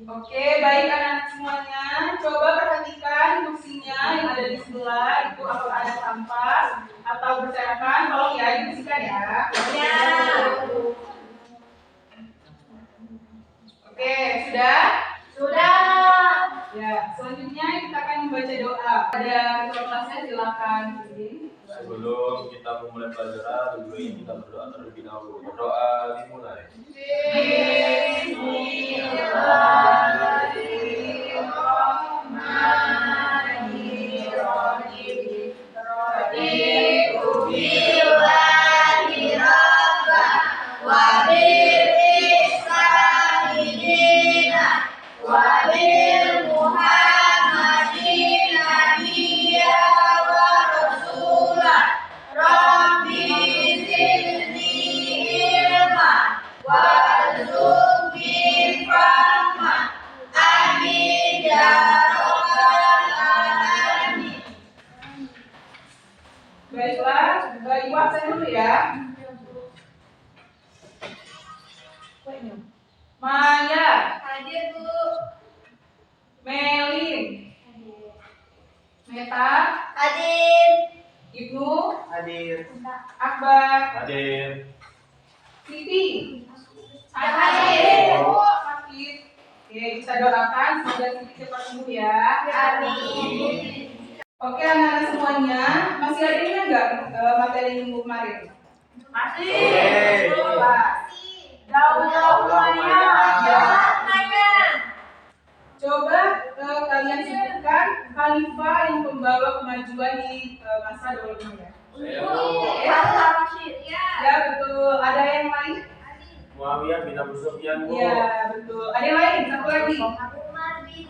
Oke, baik anak-anak semuanya. Coba perhatikan kursinya yang ada di sebelah itu apakah ada sampah atau berserakan. Tolong ya dibersihkan ya. Ya. Oke, sudah? Sudah. Ya, selanjutnya kita akan membaca doa. Ada ketua kelasnya, silakan. Sebelum kita memulai pelajaran, dulu ini kita berdoa terlebih dahulu. Berdoa dimulai. Baiklah, Ibu absen dulu ya. Maya. Hadir, Bu. Melin. Meta. Hadir. Ibnu. Hadir. Akbar. Hadir. Siti. Hadir. Sakit. Oke, kita doakan semoga Siti cepat sembuh ya. Amin. Oke anak-anak semuanya, masih ada ini enggak materi minggu kemarin? Masih. Jauh-jauh Semuanya. Coba kalian sebutkan khalifah yang membawa kemajuan di masa dahulu ya. Ya betul. Ada yang lain? Muawiyah bin Abu Sufyan, Bu. Ya betul. Ada yang lain? Satu lagi. Umar bin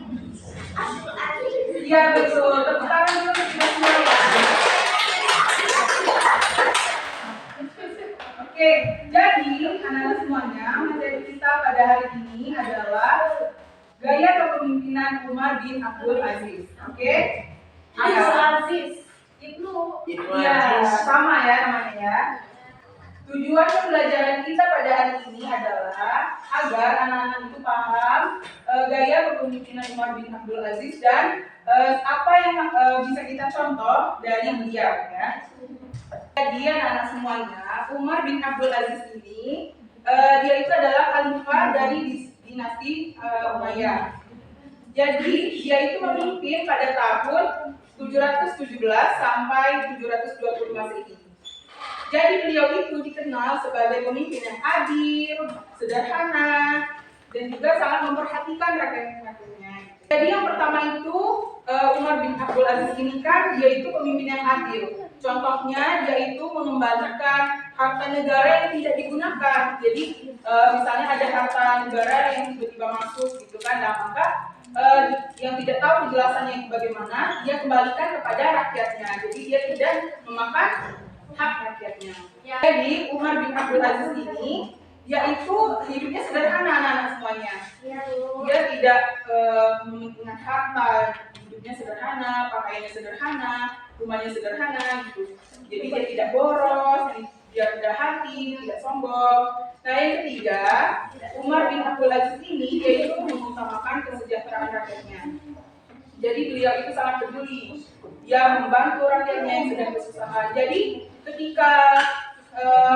Iya betul. Tepuk tangan dulu untuk kita semua ya. Oke, jadi anak-anak semuanya, materi kita pada hari ini adalah gaya kepemimpinan Umar bin Abdul Aziz. Oke? Aziz. Iya, sama ya namanya ya. Tujuan pembelajaran kita pada hari ini adalah agar anak-anak itu paham gaya kepemimpinan Umar bin Abdul Aziz dan apa yang bisa kita contoh dari beliau ya. Jadi anak-anak semuanya, Umar bin Abdul Aziz ini dia itu adalah khalifah dari dinasti Umayyah. Jadi dia itu memimpin pada tahun 717 sampai 720 Masehi. Jadi beliau itu dikenal sebagai pemimpin yang adil, sederhana, dan juga sangat memperhatikan rakyat-rakyatnya. Jadi yang pertama itu Umar bin Abdul Aziz ini kan dia itu pemimpin yang adil. Contohnya dia itu mengembalikan harta negara yang tidak digunakan. Jadi misalnya ada harta negara yang tiba-tiba masuk gitu kan, nah maka yang tidak tahu penjelasannya bagaimana, dia kembalikan kepada rakyatnya. Jadi dia tidak memakan hak rakyatnya. Ya. Jadi Umar bin Abdul Aziz ini yaitu hidupnya sederhana anak-anak semuanya. Dia tidak mengingat harta, hidupnya sederhana, pakaiannya sederhana, rumahnya sederhana gitu. Jadi dia tidak boros, dia rendah hati, tidak sombong. Nah yang ketiga, Umar bin Abdul Aziz ini dia itu mengutamakan kesejahteraan rakyatnya. Jadi beliau itu sangat peduli, dia membantu rakyatnya yang sedang kesusahan. Jadi ketika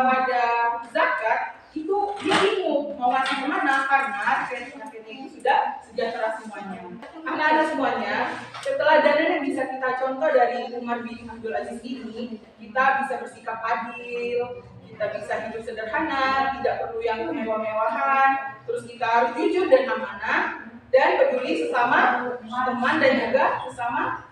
ada zakat itu dia bingung mau ngasih kemana karena rakyatnya itu sudah sejahtera semuanya. Anak-anak semuanya, setelah dana yang bisa kita contoh dari Umar bin Abdul Aziz ini, kita bisa bersikap adil, kita bisa hidup sederhana, tidak perlu yang mewah-mewahan, terus kita harus jujur dan amanah, dan peduli sesama teman dan juga sesama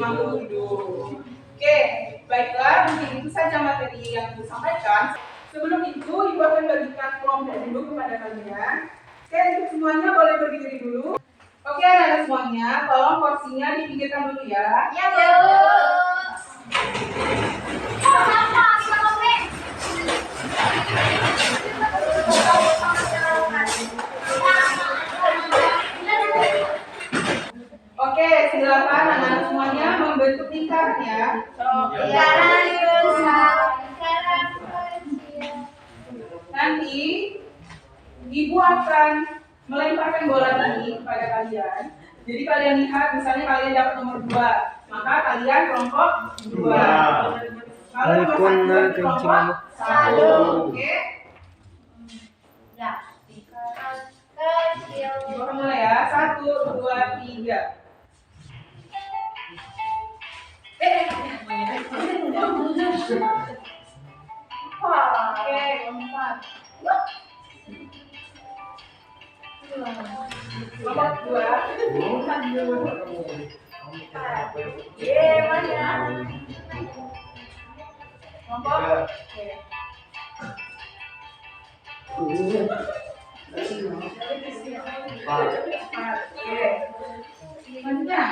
makhluk hidup. Oke, baiklah, mungkin itu saja materi yang Ibu sampaikan. Sebelum itu, Ibu akan bagikan kelompok dulu kepada kalian. Oke, untuk semuanya boleh berdiri dulu. Oke, anak-anak semuanya, tolong porsinya dipinggirkan dulu ya. Ya, Bu. Oke, silakan anak-anak semuanya membentuk lingkaran ya. Sekarang Jadi kalian lihat, misalnya kalian dapat nomor 2, maka kalian kelompok 2. Kalau nomor 1 berarti kelompok 1. Oke? Ya. Coba mulai ya. 1, 2, 3. Oke, 4. Kelompok 2. Mana? Kelompok. Oke. Oke. Selanjutnya.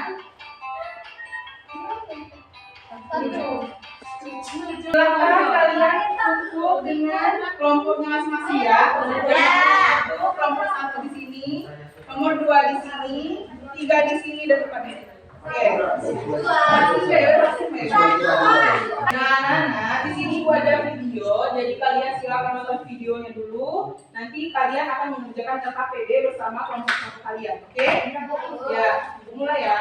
Silakan kalian kumpul dengan kelompoknya masing-masing ya. Satu, kelompok 1 di sini, nomor 2 di sini, 3 di sini dan 4 di sini. Oke. Nah, di sini gua ada video, jadi kalian silakan nonton videonya dulu. Nanti kalian akan mengerjakan LKPD bersama kelompok 1 kalian. Oke? Ya, mulai ya.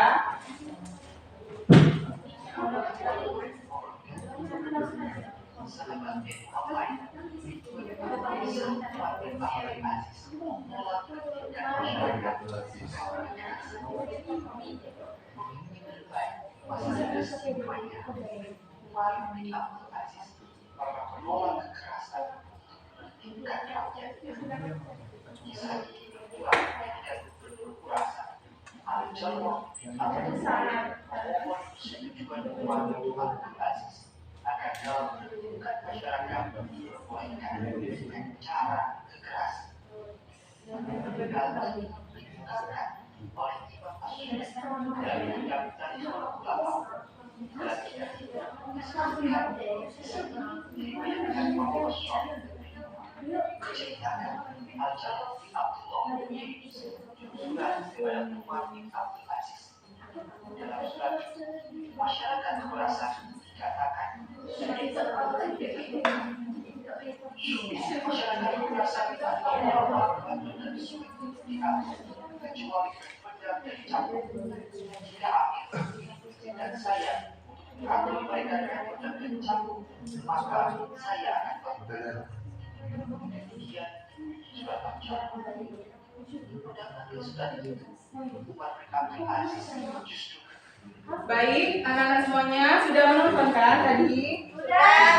Baik, anak-anak semuanya sudah menonton kan tadi? Sudah.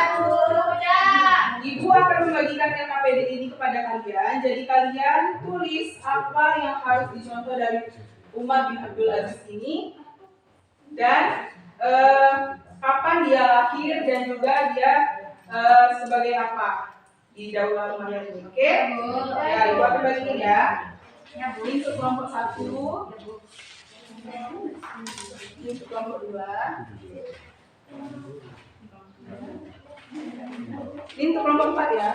Ibu akan membagikan LKPD ini kepada kalian. Jadi kalian tulis apa yang harus dicontoh dari Umar bin Abdul Aziz ini dan kapan dia lahir dan juga dia sebagai apa di Daulah Umayyah ini. Oke? Ya, ibu akan bagiin ya. Ini untuk kelompok 1. Ini untuk kelompok 2. Ini untuk kelompok 4 ya.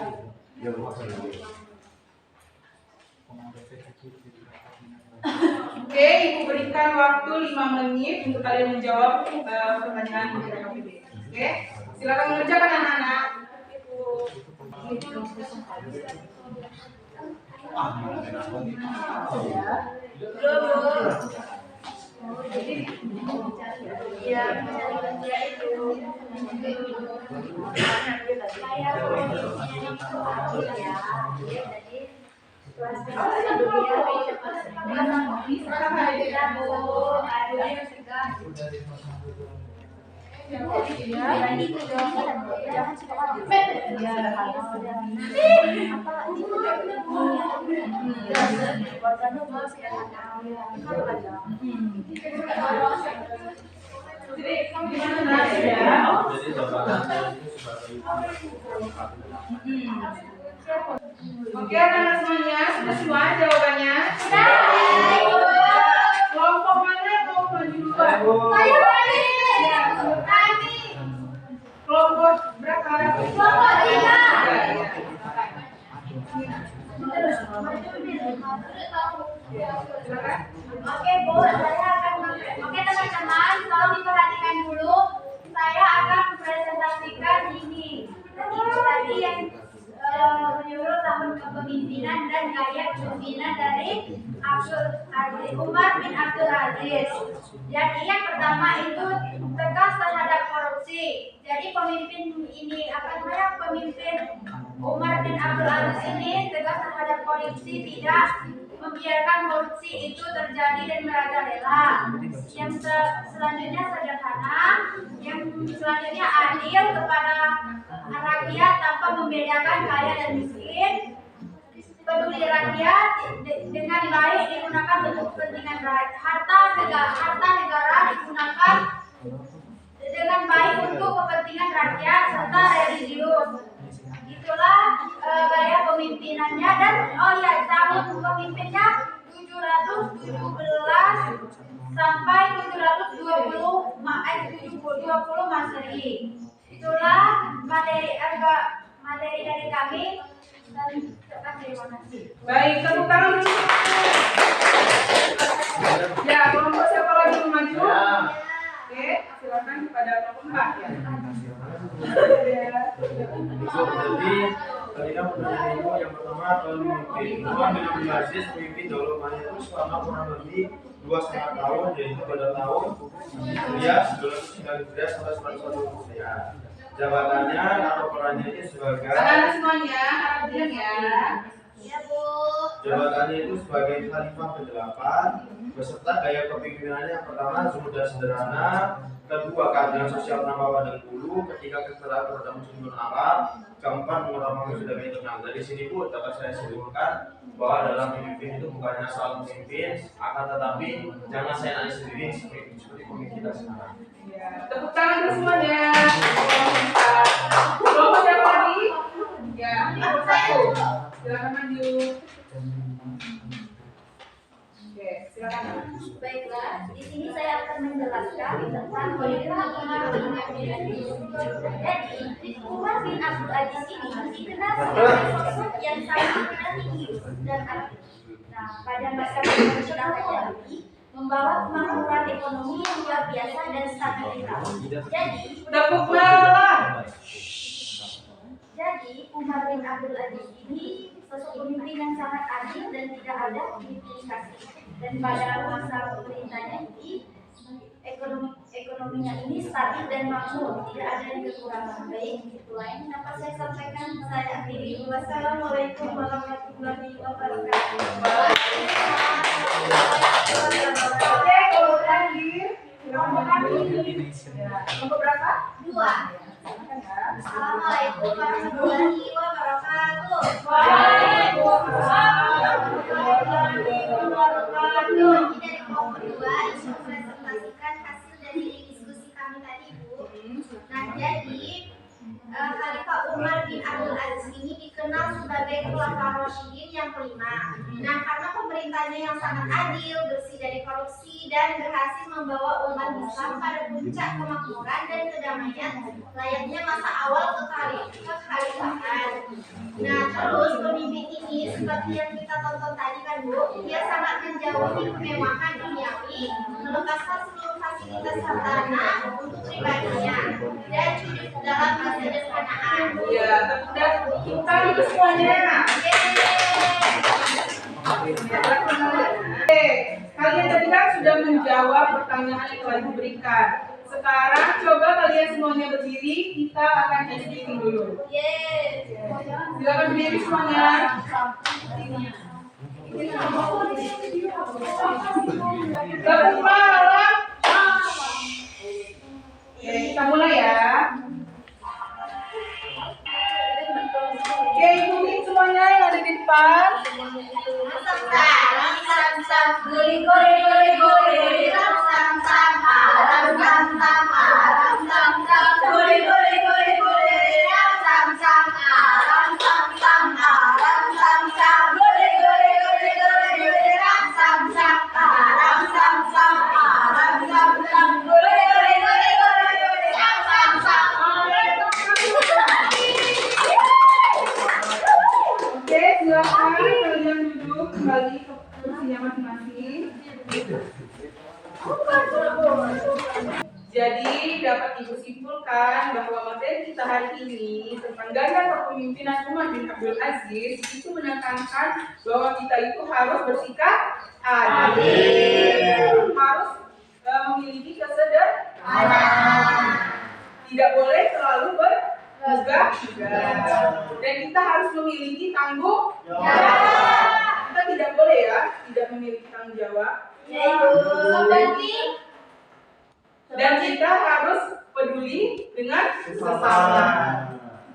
Oke, ibu berikan waktu 5 menit untuk kalian menjawab pertanyaan di LKPD. Oke, silakan mengerjakan anak-anak. Oke, anak-anak semuanya sudah semua jawabannya? Kelompok mana yang mau maju duluan? Kelompok berapa? Kelompok 3. Oke Bu, saya akan oke teman-teman, tolong diperhatikan dulu. Saya akan mempresentasikan ini. Tadi yang menyuruh teman-teman kepemimpinan dan gaya kepemimpinan dari Umar bin Abdul Aziz. Jadi yang pertama itu tegas terhadap korupsi. Jadi pemimpin ini pemimpin Umar bin Abdul Aziz ini tegas terhadap korupsi, tidak membiarkan korupsi itu terjadi dan merajalela. Yang selanjutnya sederhana, yang selanjutnya adil kepada rakyat tanpa membedakan kaya dan miskin. Peduli rakyat dengan baik digunakan untuk kepentingan rakyat. Harta negara digunakan dengan baik untuk kepentingan rakyat serta religius. Itulah gaya pemimpinannya. Dan tahun pemimpinnya 717 sampai 720 Masehi. Itulah materi dari kami. Dan terima kasih. Baik, tepuk tangan dulu. Ya, kelompok siapa lagi mau maju? Oke, silakan kepada kelompok 4 ya. Jadi ketika pertanyaan ibu yang pertama pemimpin Umar bin Abdul Aziz memimpin Daulah itu selama kurang lebih 2,5 tahun, yaitu pada tahun Hijriah 1999 sampai 1991 Hijriah. Jabatannya atau perannya itu sebagai Anak-anak semuanya, harap diam ya. Ya, Bu. jabatannya itu sebagai khalifah ke-8 beserta gaya kepemimpinannya yang pertama zuhud dan sederhana, kedua keadilan sosial tanpa pandang bulu, ketiga kesetaraan terhadap muslimin Arab, keempat mengutamakan sudah internal. Dari sini Bu dapat saya simpulkan bahwa dalam pemimpin itu bukan hanya soal pemimpin, akan tetapi jangan saya naik sendiri seperti pemimpin kita sekarang. Ya, tepuk tangan dulu semuanya. Kelompok siapa lagi? Ya, kelompok 1. Silakan maju. Oke, silakan. Baiklah, di sini saya akan menjelaskan tentang Umar bin Abdul Aziz. Jadi, Umar bin Abdul Aziz ini dikenal sebagai sosok yang sangat religius dan aktif. Nah, pada masa pemerintahan Nabi, membawa kemakmuran ekonomi yang luar biasa dan stabilitas. Jadi, Umar bin Abdul Aziz ini sosok pemimpin yang sangat adil dan tidak ada politisasi. Dan pada masa pemerintahnya ini ekonominya ini stabil dan makmur, tidak ada yang kekurangan. Baik, itulah yang dapat saya sampaikan. Saya akhiri. Wassalamualaikum warahmatullahi wabarakatuh. Oke, kelompok terakhir. Kelompok berapa? 2. Assalamualaikum warahmatullahi wabarakatuh. Waalaikumsalam warahmatullahi wabarakatuh. Dari kelompok 2 ini mempresentasikan hasil dari diskusi kami tadi, Bu. Nah, jadi Khalifah Umar bin Abdul Aziz ini dikenal sebagai Khulafaur Rasyidin yang kelima. Nah, karena pemerintahnya yang sangat adil, bersih dari korupsi, dan berhasil membawa umat Islam pada puncak kemakmuran dan kedamaian layaknya masa awal kekhalifahan. Nah, terus pemimpin ini seperti yang kita tonton tadi kan, Bu, dia sangat menjauhi kemewahan duniawi, melepaskan seluruh fasilitas sarana untuk pribadinya dan hidup dalam kesederhanaan. Ya, tepuk tangan dulu semuanya. Oke, kalian tadi kan sudah menjawab pertanyaan yang telah diberikan. Sekarang coba kalian semuanya berdiri, kita akan jadi meeting dulu. Silakan berdiri semuanya. Kepala. Oke, kita mulai ya. Oke, ikutin semuanya yang ada di depan. Oke, silakan kalian duduk kembali ke kursinya masing-masing. Jadi dapat Ibu simpulkan simpulkan bahwa materi kita hari ini tentang gaya kepemimpinan Umar bin Abdul Aziz itu menekankan bahwa kita itu harus bersikap adil, harus memiliki kesederhanaan, tidak boleh terlalu bermegah-megah, dan kita harus memiliki tanggung jawab. Kita tidak boleh ya tidak memiliki tanggung jawab. Seperti Dan kita harus peduli dengan sesama.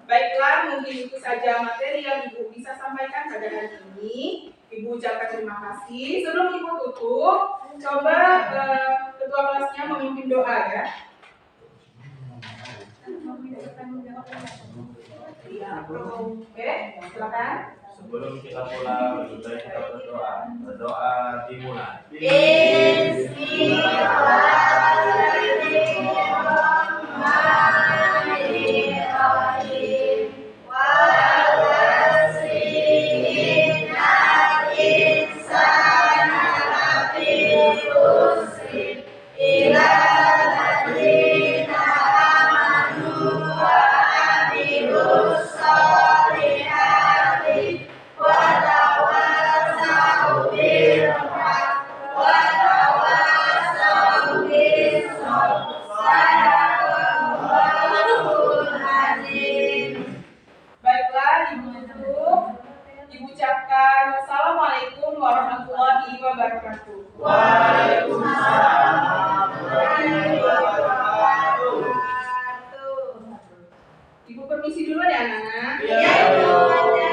Baiklah, mungkin itu saja materi yang Ibu bisa sampaikan pada hari ini. Ibu ucapkan terima kasih. Sebelum Ibu tutup, coba ketua kelasnya memimpin doa ya. Oke, silakan. Sebelum kita pulang, lebih baik kita berdoa. Berdoa dimulai. Bismillahirrahmanirrahim. Baiklah, Ibu tutup. Ibu ucapkan Assalamualaikum warahmatullahi wabarakatuh. Ibu permisi dulu ya, anak-anak. Ya, Ibu.